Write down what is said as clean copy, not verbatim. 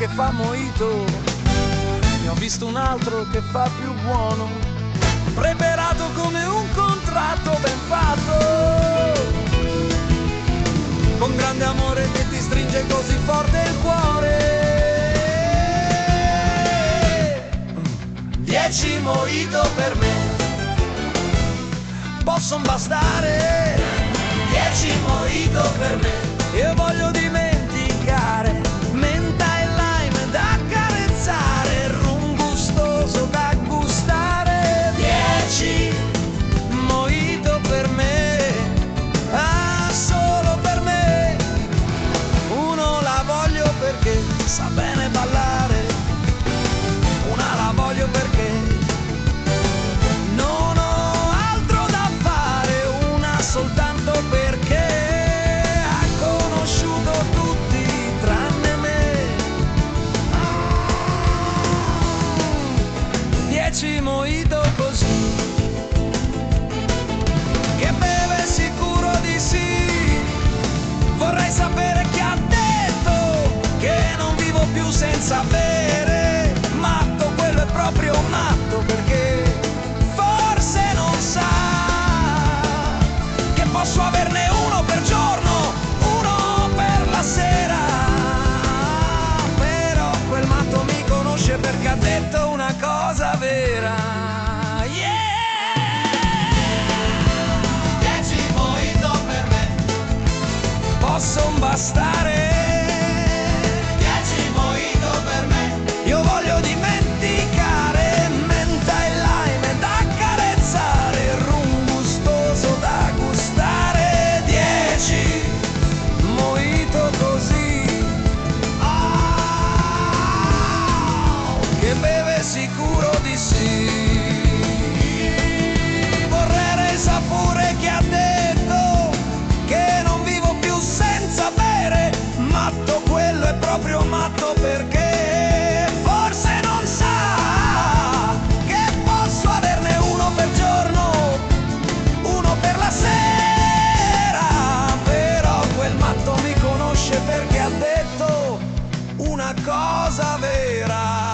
che fa mojito, ne ho visto un altro che fa più buono, preparato come un contratto ben fatto, con grande amore che ti stringe così forte il cuore. 10 mojito per me possono bastare, 10 mojito per me. Io voglio dimenticare menta e lime da accarezzare, rum gustoso da gustare. 10 mojito per me, ah, solo per me. Uno la voglio perché sa bene ballare, una la voglio perché non ho altro da fare, una soltanto perché ha conosciuto tutti tranne me. 10 mojito così, che beve sicuro di sì. Vorrei sapere chi ha detto che non vivo più senza bere. Matto, quello è proprio matto, perché forse non sa che posso averne uno per giorno, uno per la sera. Però quel matto mi conosce perché ha detto una cosa vera. Yeah! 10 mojito per me possono bastare, 10 mojito per me. Io voglio dimenticare menta e lime da accarezzare, rum gustoso da gustare. 10 mojito così, che beve sicuro di sì. Vorrei sapere chi ha detto che non vivo più senza bere. Matto, quello è proprio matto, perché forse non sa che posso averne uno per giorno, uno per la sera. Però quel matto mi conosce perché ha detto una cosa vera.